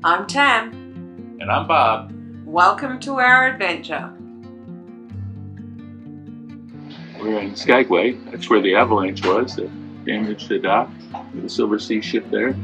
I'm Tam. And I'm Bob. Welcome to our adventure. We're in Skagway. That's where the avalanche was that damaged the dock. The Silver Sea ship there.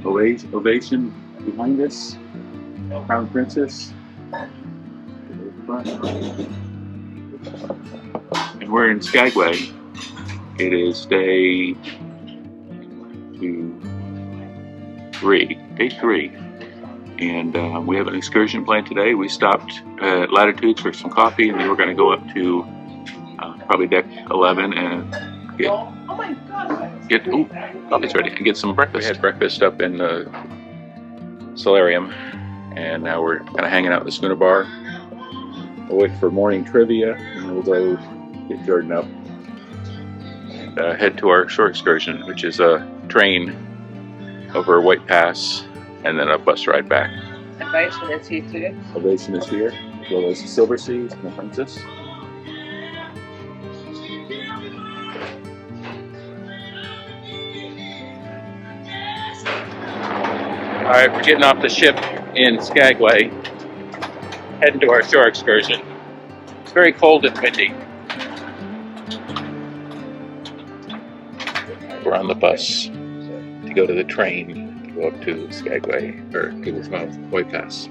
Ovation behind us. Crown Princess. And we're in Skagway. It is day 3. And we have an excursion planned today. We stopped at Latitudes for some coffee, and then we're going to go up to probably deck 11 and coffee's ready, and get some breakfast. We had breakfast up in the solarium, and now we're kind of hanging out in the schooner bar. We'll wait for morning trivia, and we'll go get Jordan up and head to our shore excursion, which is a train over White Pass and then a bus ride back. Ovation is here too. Ovation is here, as well as the Silver Sea and the Princess. Alright, we're getting off the ship in Skagway, heading to our shore excursion. It's very cold and windy. We're on the bus to go to the train to go up to Skagway, or to the White Pass.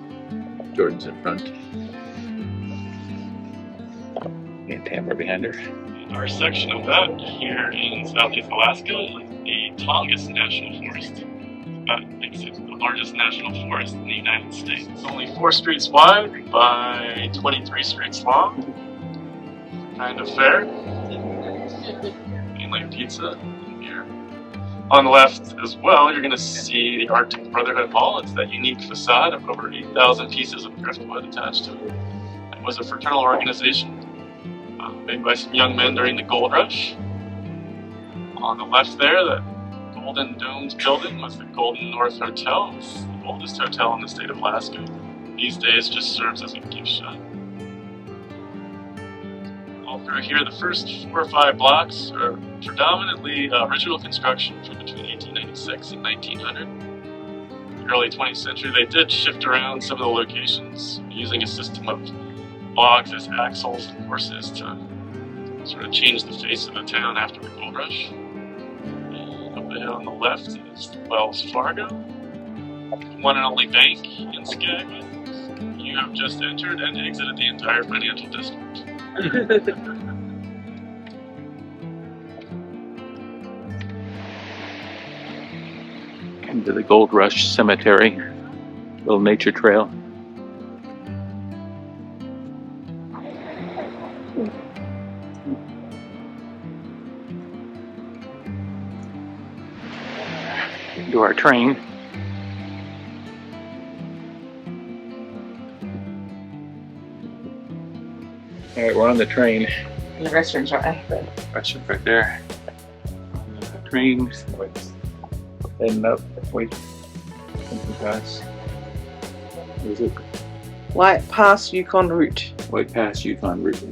Jordan's in front. Me and Tam are behind her. Our section of that here in Southeast Alaska is the Tongass National Forest. It's the largest national forest in the United States. It's only 4 streets wide by 23 streets long. Kind of fair. Mainly pizza here. On the left as well, you're going to see the Arctic Brotherhood Hall. It's that unique facade of over 8,000 pieces of driftwood attached to it. It was a fraternal organization made by some young men during the gold rush. On the left there, the Golden Domed building was the Golden North Hotel. It's the oldest hotel in the state of Alaska. These days just serves as a gift shop. All through here, the first 4 or 5 blocks are predominantly original construction from between 1896 and 1900. In the early 20th century, they did shift around some of the locations using a system of logs as axles and horses to sort of change the face of the town after the gold rush. On the left is Wells Fargo, the one and only bank in Skagway. You have just entered and exited the entire financial district. Into the Gold Rush Cemetery, little nature trail. To our train. Alright, we're on the train. And the restaurant's right there. Restaurant right there. Train. Heading up. Wait. Something pass. What is it? White Pass Yukon route. White Pass Yukon route.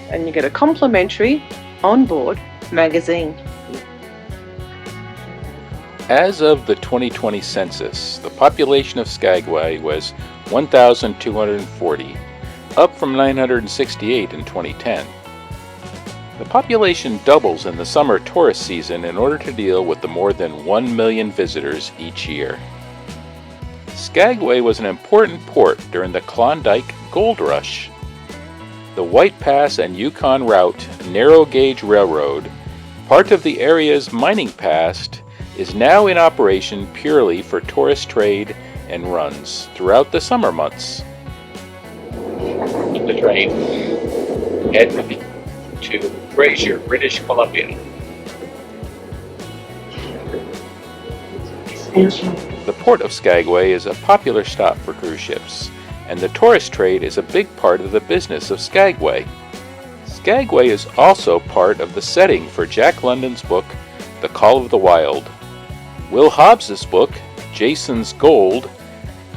And you get a complimentary on-board magazine. As of the 2020 census, the population of Skagway was 1,240, up from 968 in 2010. The population doubles in the summer tourist season in order to deal with the more than 1 million visitors each year. Skagway was an important port during the Klondike Gold Rush. The White Pass and Yukon Route narrow gauge railroad, part of the area's mining past, is now in operation purely for tourist trade and runs throughout the summer months. The train heading to Fraser, British Columbia. The port of Skagway is a popular stop for cruise ships, and the tourist trade is a big part of the business of Skagway. Skagway is also part of the setting for Jack London's book, The Call of the Wild, Will Hobbs's book, Jason's Gold,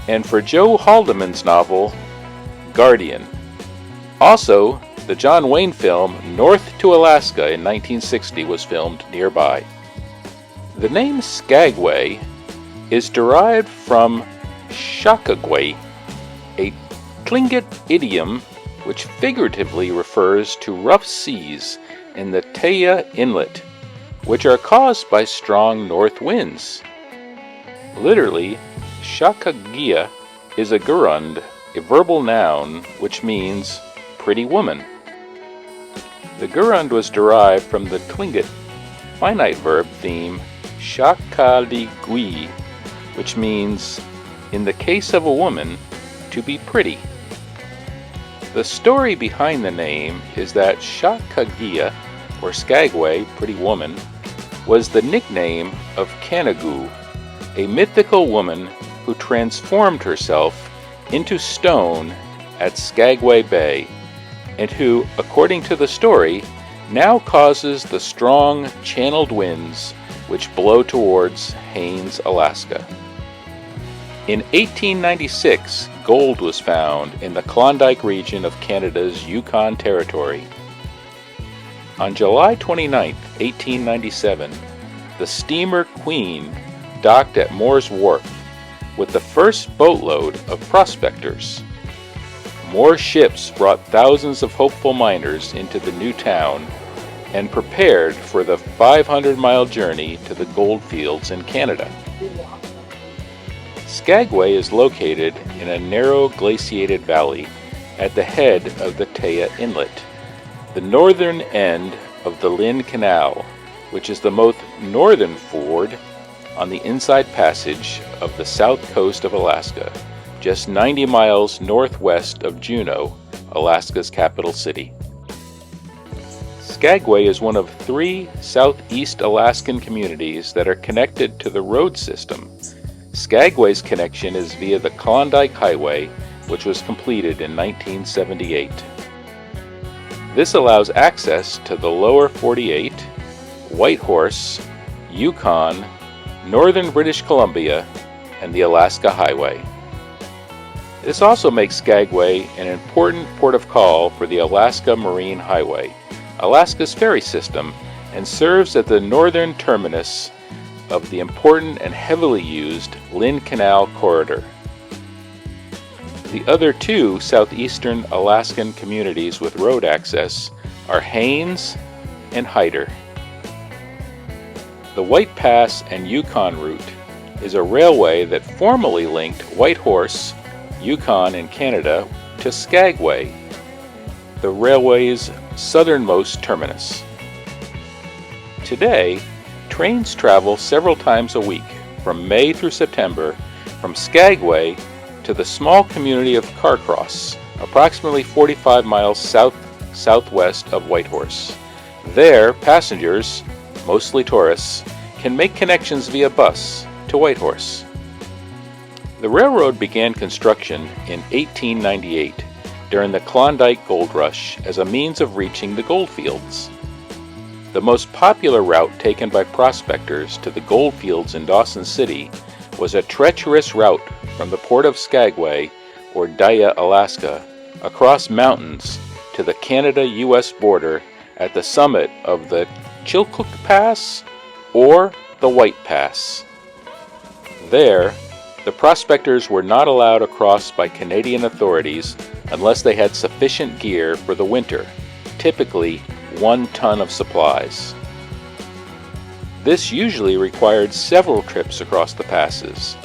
and for Joe Haldeman's novel, Guardian. Also, the John Wayne film North to Alaska in 1960 was filmed nearby. The name Skagway is derived from Skagway, a Tlingit idiom which figuratively refers to rough seas in the Taya Inlet, which are caused by strong north winds. Literally, Skagway is a gerund, a verbal noun which means pretty woman. The gerund was derived from the Tlingit finite verb theme shakaligui, which means, in the case of a woman, to be pretty. The story behind the name is that Skagway, or Skagway, pretty woman, was the nickname of Kanagu, a mythical woman who transformed herself into stone at Skagway Bay, and who, according to the story, now causes the strong channeled winds which blow towards Haines, Alaska. In 1896, gold was found in the Klondike region of Canada's Yukon territory. On July 29, 1897, the steamer Queen docked at Moore's Wharf with the first boatload of prospectors. More ships brought thousands of hopeful miners into the new town and prepared for the 500-mile journey to the gold fields in Canada. Skagway is located in a narrow glaciated valley at the head of the Taya Inlet, the northern end of the Lynn Canal, which is the most northern ford on the inside passage of the south coast of Alaska, just 90 miles northwest of Juneau, Alaska's capital city. Skagway is one of 3 southeast Alaskan communities that are connected to the road system. Skagway's connection is via the Klondike Highway, which was completed in 1978. This allows access to the lower 48, Whitehorse, Yukon, northern British Columbia, and the Alaska Highway. This also makes Skagway an important port of call for the Alaska Marine Highway, Alaska's ferry system, and serves as the northern terminus of the important and heavily used Lynn Canal corridor. The other 2 southeastern Alaskan communities with road access are Haines and Hyder. The White Pass and Yukon route is a railway that formerly linked Whitehorse, Yukon, and Canada to Skagway, the railway's southernmost terminus. Today, trains travel several times a week from May through September from Skagway to the small community of Carcross, approximately 45 miles southwest of Whitehorse. There, passengers, mostly tourists, can make connections via bus to Whitehorse. The railroad began construction in 1898 during the Klondike Gold Rush as a means of reaching the gold fields. The most popular route taken by prospectors to the gold fields in Dawson City was a treacherous route from the port of Skagway, or Daya, Alaska, across mountains to the Canada-US border at the summit of the Chilkoot Pass or the White Pass. There, the prospectors were not allowed across by Canadian authorities unless they had sufficient gear for the winter, typically 1 ton of supplies. This usually required several trips across the passes.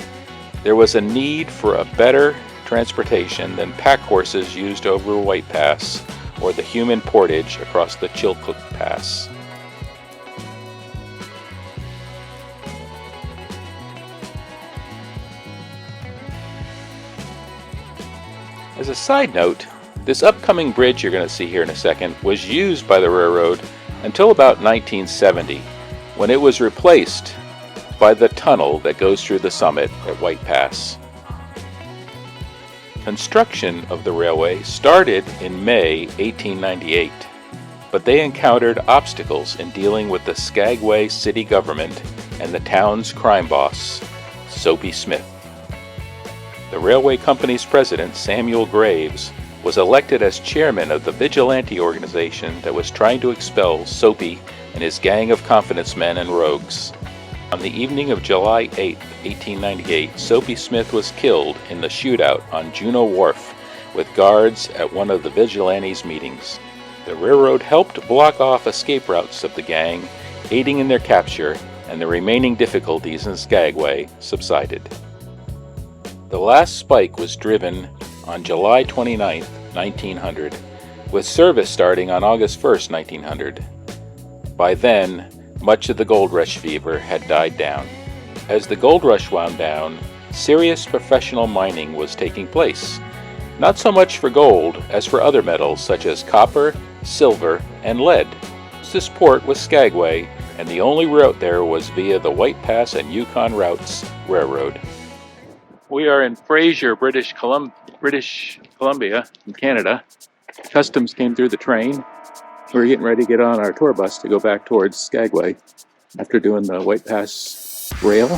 There was a need for a better transportation than pack horses used over White Pass or the human portage across the Chilkoot Pass. As a side note, this upcoming bridge you're going to see here in a second was used by the railroad until about 1970, when it was replaced by the tunnel that goes through the summit at White Pass. Construction of the railway started in May 1898, but they encountered obstacles in dealing with the Skagway city government and the town's crime boss, Soapy Smith. The railway company's president, Samuel Graves, was elected as chairman of the vigilante organization that was trying to expel Soapy and his gang of confidence men and rogues. On the evening of July 8, 1898, Soapy Smith was killed in the shootout on Juneau Wharf with guards at one of the vigilantes' meetings. The railroad helped block off escape routes of the gang, aiding in their capture, and the remaining difficulties in Skagway subsided. The last spike was driven on July 29, 1900, with service starting on August 1, 1900. By then, much of the gold rush fever had died down. As the gold rush wound down, serious professional mining was taking place, not so much for gold as for other metals such as copper, silver, and lead. This port was Skagway, and the only route there was via the White Pass and Yukon routes railroad. We are in Fraser, British Columbia, in Canada. Customs came through the train. We're getting ready to get on our tour bus to go back towards Skagway after doing the White Pass rail.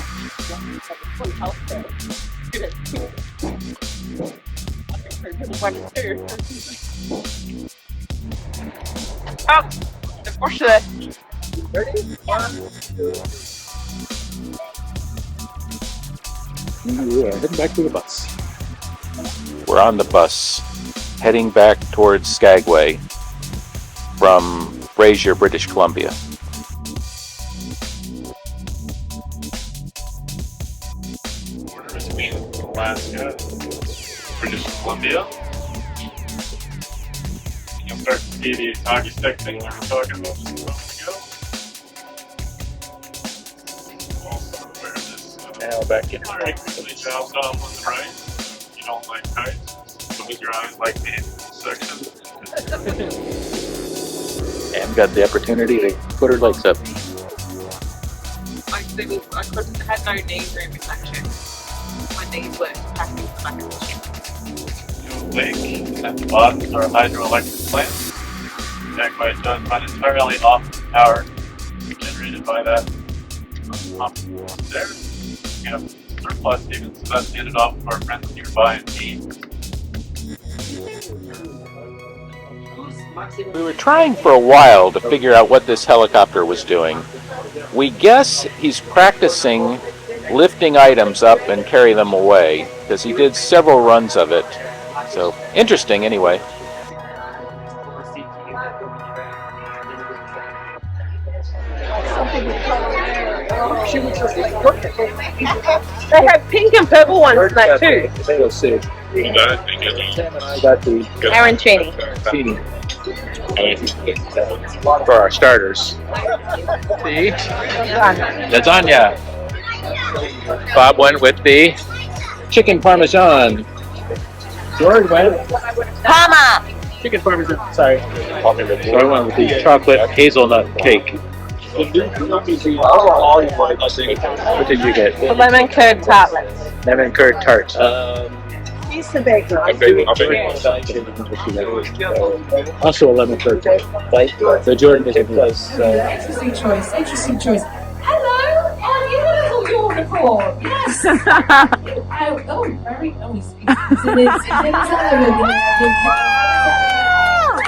Oh, unfortunately. Yeah, heading back to the bus. We're on the bus, heading back towards Skagway from Fraser, British Columbia. Border between Alaska and British Columbia. You'll start to see the hockey stick thing we were talking about just a moment ago. Also aware of this. Now back in. Alright, quickly chopped off on the right. If you don't like heights, close your eyes like me in this section. And got the opportunity to put her legs up. I couldn't had no knees room in that ship. My knees were packed in the back of the ship. Lake at the bottom is our hydroelectric plant. Skagway does run entirely off the power generated by that pump there. We have surplus even, so that's handed off to our friends nearby in Maine. We were trying for a while to figure out what this helicopter was doing. We guess he's practicing lifting items up and carry them away, because he did several runs of it. So, interesting anyway. They have pink and purple ones in that too. Potato soup. Sam and I got the Arancini. for our starters. See? Lasagna. Bob went with the Chicken parmesan. George went Parma. chicken parmesan. Sorry. So I went with the chocolate hazelnut cake. What did you get? The lemon curd tartlets. Lemon curd tart. He's the big one. Also a lemon curd tart. So Jordan is Interesting choice. Interesting choice. Hello, are you a little unicorn? Yes. Very. Oh, he's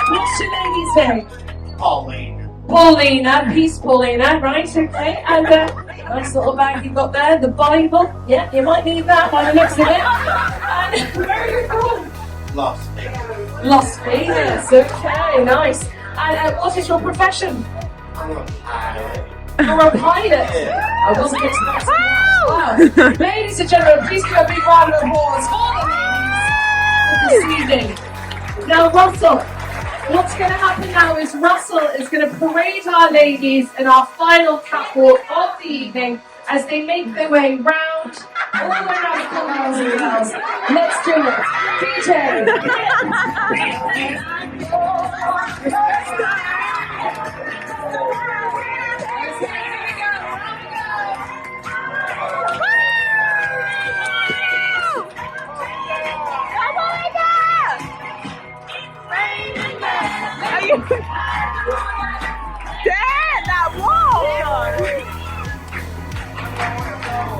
What's your lady's name? Paulina, peace Paulina, right, okay, and nice little bag you've got there, the Bible, yeah, you might need that by the looks of it, and where are you from? Lost Fee, yes, okay, nice, and what is your profession? You're a pilot? I wasn't expecting that, wow. Ladies and gentlemen, please give a big round of applause for the ladies this evening. Now Russell, what's going to happen now is Russell is going to parade our ladies in our final catwalk of the evening as they make their way round all around the clubhouse and girls. Let's do it. DJ.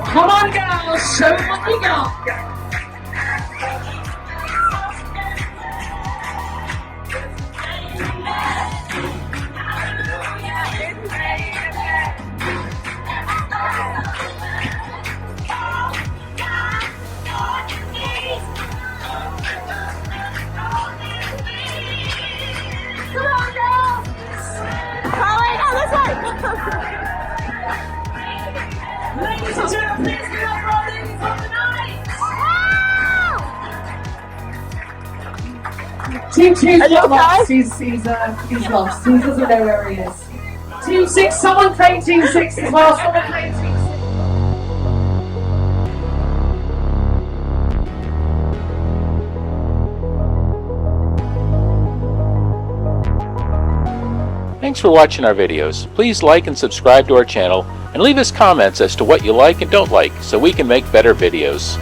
Come on, girls, show them what you got. Team 2's got lost. He's lost. He doesn't know where he is. Team 6, someone claim Team 6 as well. Someone claim Team 6. Thanks for watching our videos. Please like and subscribe to our channel and leave us comments as to what you like and don't like so we can make better videos.